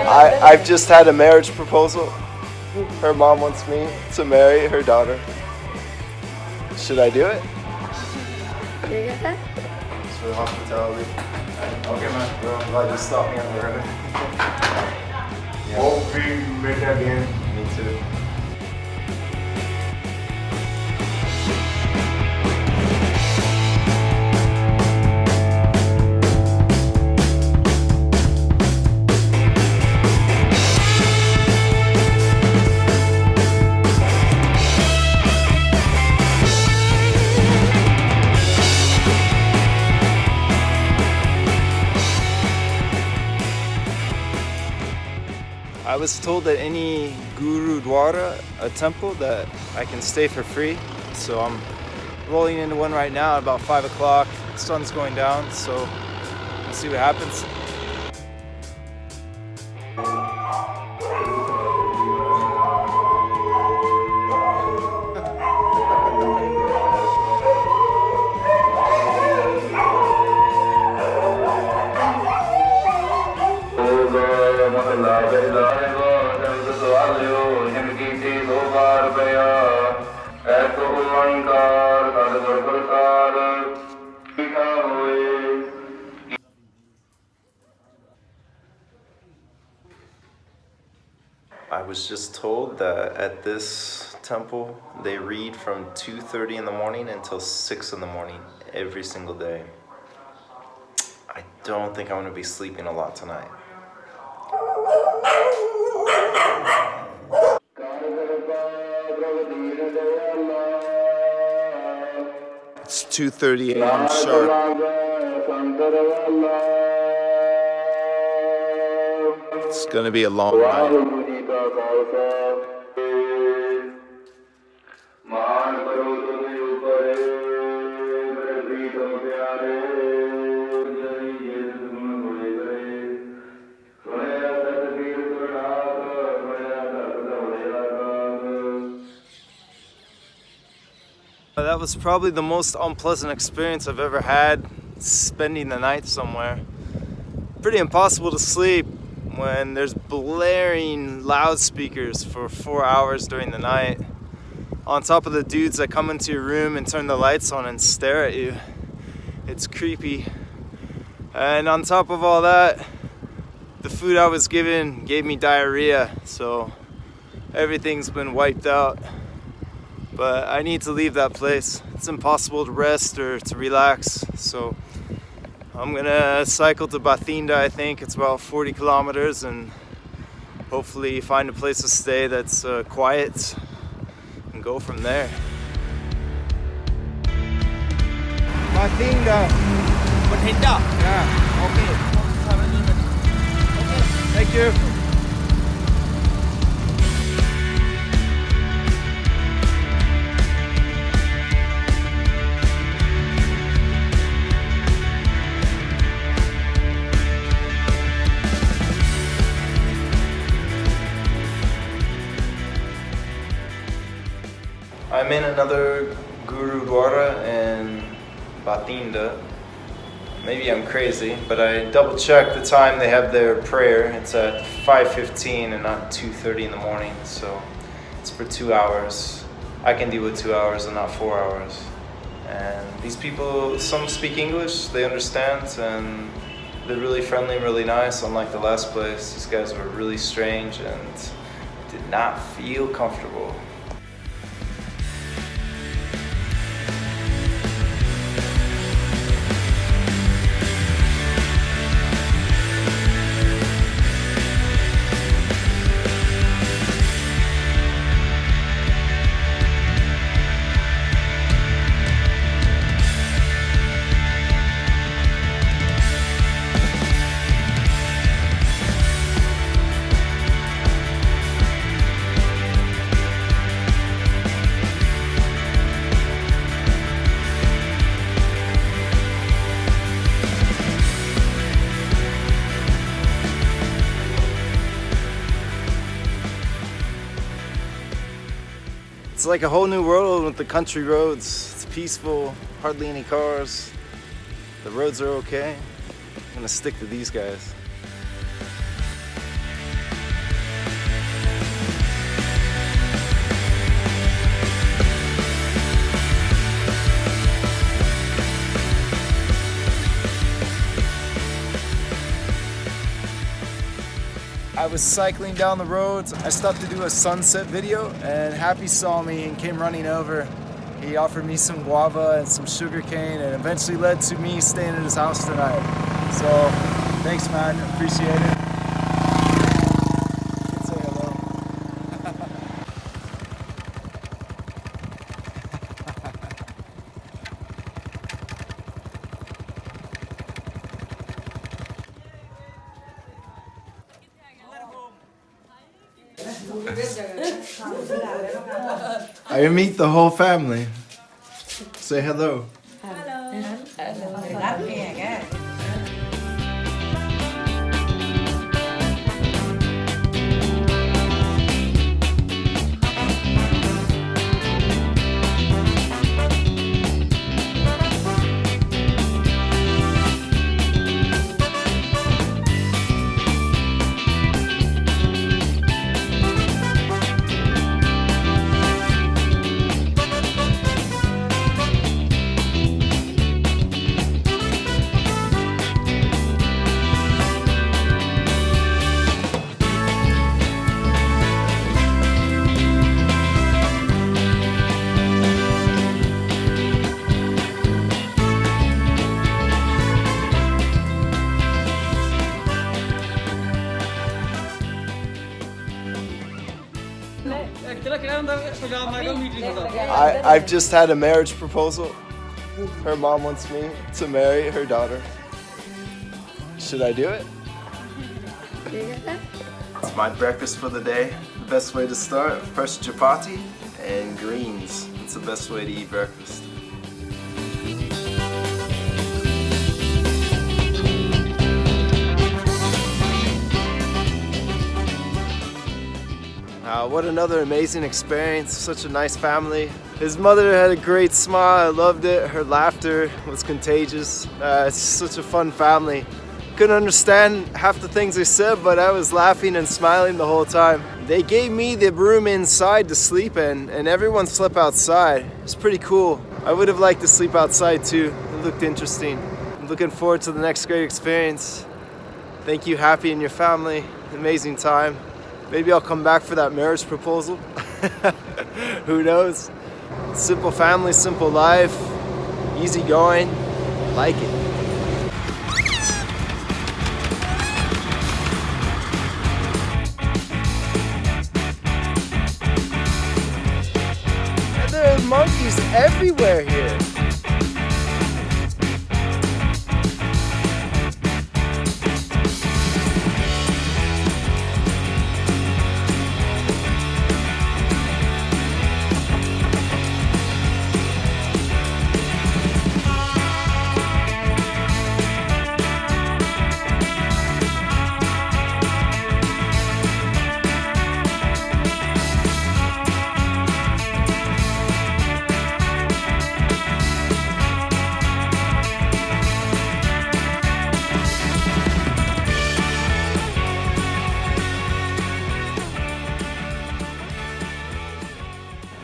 I've just had a marriage proposal. Her mom wants me to marry her daughter. Should I do it? Yeah. It's for hospitality. Okay, man. Well, I'm glad you stopped me on the road. Hope we meet again. Me too. I was told that any Gurudwara, a temple, that I can stay for free. So I'm rolling into one right now at about 5 o'clock. The sun's going down, so we'll see what happens. I was just told that at this temple they read from 2:30 in the morning until 6 in the morning every single day. I don't think I'm going to be sleeping a lot tonight. It's 2:30 a.m. sharp. It's gonna be a long night. That was probably the most unpleasant experience I've ever had, spending the night somewhere. Pretty impossible to sleep when there's blaring loudspeakers for 4 hours during the night. On top of the dudes that come into your room and turn the lights on and stare at you. It's creepy. And on top of all that, the food I was given gave me diarrhea, so everything's been wiped out. But I need to leave that place. It's impossible to rest or to relax, so I'm gonna cycle to Bathinda. I think it's about 40 kilometers, and hopefully find a place to stay that's quiet and go from there. Bathinda. Bathinda? Yeah. Okay. Okay. Thank you. I'm in another Gurudwara in Bathinda. Maybe I'm crazy, but I double checked the time they have their prayer. It's at 5:15 and not 2:30 in the morning, so it's for 2 hours. I can deal with 2 hours and not 4 hours. And these people, some speak English, they understand, and they're really friendly, really nice, unlike the last place. These guys were really strange and did not feel comfortable. It's like a whole new world with the country roads. It's peaceful, hardly any cars. The roads are okay. I'm gonna stick to these guys. I was cycling down the roads. I stopped to do a sunset video, and Happy saw me and came running over. He offered me some guava and some sugar cane, and eventually led to me staying at his house tonight. So, thanks, man. Appreciate it. You can say hello. I meet the whole family. Say hello. I've just had a marriage proposal. Her mom wants me to marry her daughter. Should I do it? It's my breakfast for the day. The best way to start, fresh chapati and greens. It's the best way to eat breakfast. What another amazing experience, such a nice family. His mother had a great smile, I loved it. Her laughter was contagious. It's such a fun family. Couldn't understand half the things they said, but I was laughing and smiling the whole time. They gave me the room inside to sleep in, and everyone slept outside. It's pretty cool. I would have liked to sleep outside too. It looked interesting. I'm looking forward to the next great experience. Thank you, Happy, and your family. Amazing time. Maybe I'll come back for that marriage proposal. Who knows? Simple family, simple life, easy going, like it. And there are monkeys everywhere here.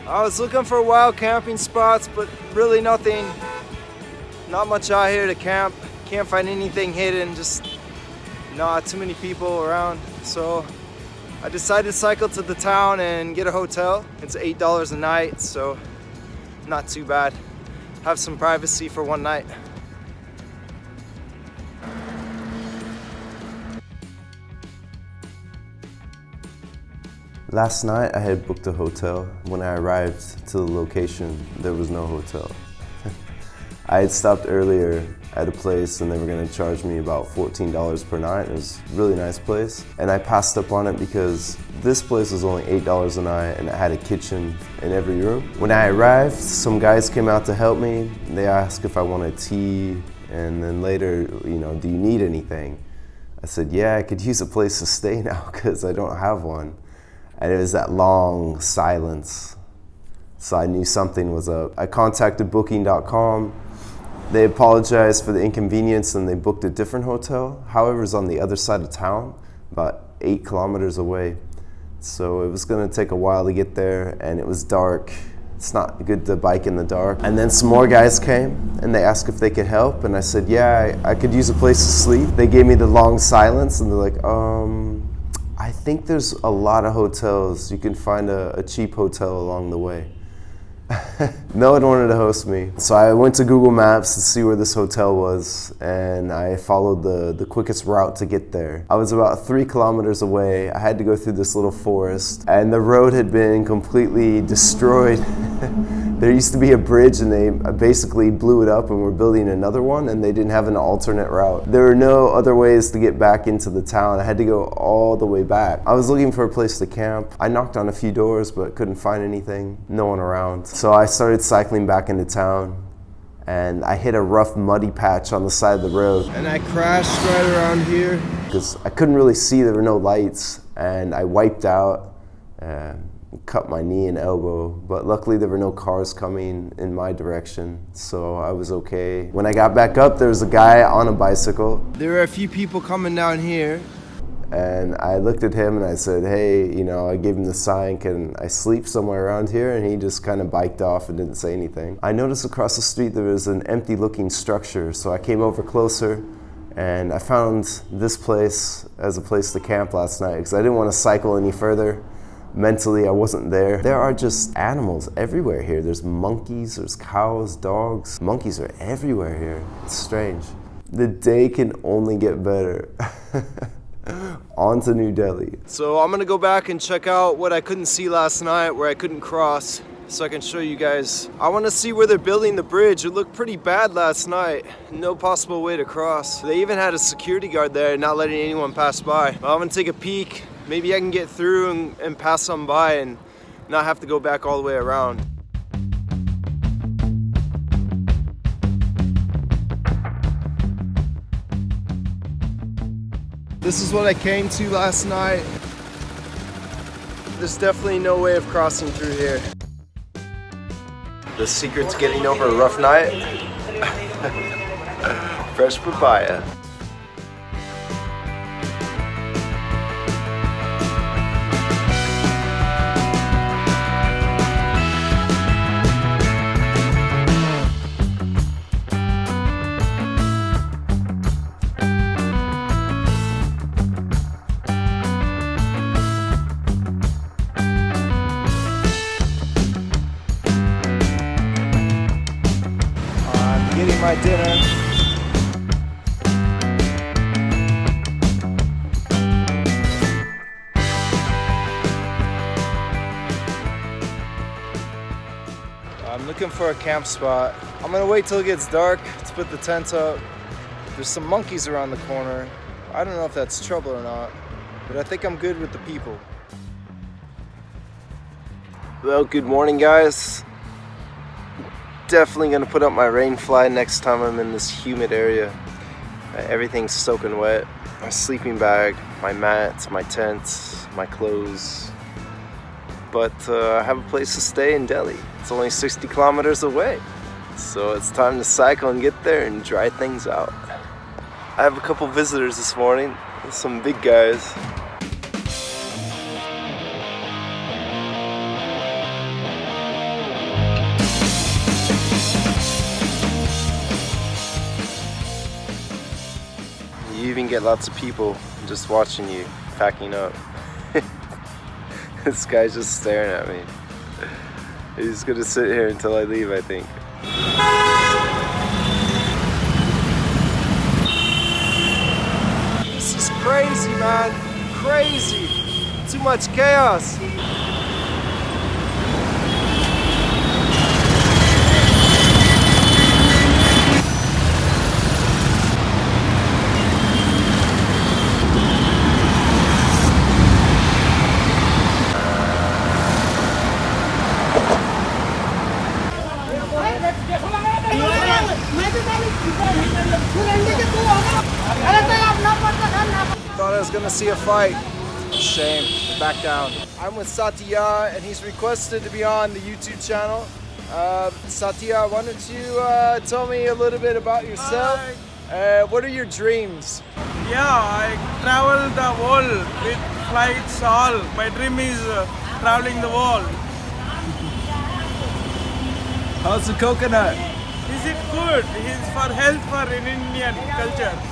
I was looking for wild camping spots, but really not much out here to camp. Can't find anything hidden, just not too many people around. So I decided to cycle to the town and get a hotel. It's $8 a night, so not too bad. Have some privacy for one night. Last night I had booked a hotel. When I arrived to the location, there was no hotel. I had stopped earlier at a place and they were going to charge me about $14 per night. It was a really nice place. And I passed up on it because this place was only $8 a night and it had a kitchen in every room. When I arrived, some guys came out to help me. They asked if I wanted tea, and then later, do you need anything? I said, yeah, I could use a place to stay now because I don't have one. And it was that long silence. So I knew something was up. I contacted booking.com. They apologized for the inconvenience and they booked a different hotel. However, it's on the other side of town, about 8 kilometers away. So it was gonna take a while to get there and it was dark. It's not good to bike in the dark. And then some more guys came and they asked if they could help. And I said, yeah, I could use a place to sleep. They gave me the long silence and they're like, I I think there's a lot of hotels. You can find a cheap hotel along the way. No one wanted to host me. So I went to Google Maps to see where this hotel was, and I followed the quickest route to get there. I was about 3 kilometers away. I had to go through this little forest, and the road had been completely destroyed. There used to be a bridge, and they basically blew it up and were building another one, and they didn't have an alternate route. There were no other ways to get back into the town. I had to go all the way back. I was looking for a place to camp. I knocked on a few doors, but couldn't find anything. No one around. So I started cycling back into town, and I hit a rough muddy patch on the side of the road. And I crashed right around here. Because I couldn't really see, there were no lights, and I wiped out, cut my knee and elbow, but luckily there were no cars coming in my direction, so I was okay. When I got back up, there was a guy on a bicycle. There were a few people coming down here. And I looked at him and I said, hey, you know, I gave him the sign, can I sleep somewhere around here? And he just kind of biked off and didn't say anything. I noticed across the street there was an empty looking structure, so I came over closer and I found this place as a place to camp last night because I didn't want to cycle any further. Mentally, I wasn't there. There are just animals everywhere here. There's monkeys, there's cows, dogs. Monkeys are everywhere here. It's strange. The day can only get better. On to New Delhi. So I'm gonna go back and check out what I couldn't see last night, where I couldn't cross, so I can show you guys. I wanna see where they're building the bridge. It looked pretty bad last night. No possible way to cross. They even had a security guard there, not letting anyone pass by. But I'm gonna take a peek. Maybe I can get through and pass them by and not have to go back all the way around. This is what I came to last night. There's definitely no way of crossing through here. The secret to getting over a rough night? Fresh papaya. Getting my dinner. I'm looking for a camp spot. I'm gonna wait till it gets dark to put the tent up. There's some monkeys around the corner. I don't know if that's trouble or not, but I think I'm good with the people. Well, good morning, guys. Definitely gonna put up my rain fly next time I'm in this humid area. Everything's soaking wet. My sleeping bag, my mat, my tent, my clothes. But I have a place to stay in Delhi. It's only 60 kilometers away. So it's time to cycle and get there and dry things out. I have a couple visitors this morning, some big guys. You even get lots of people just watching you packing up. This guy's just staring at me. He's gonna sit here until I leave, I think. This is crazy, man. Crazy. Too much chaos. Thought I was gonna see a fight. Shame. Back down. I'm with Satya, and he's requested to be on the YouTube channel. Satya, why don't you tell me a little bit about yourself? What are your dreams? Yeah, I travel the world with flights all. My dream is traveling the world. How's the coconut? Is it good? It's for health for in Indian culture.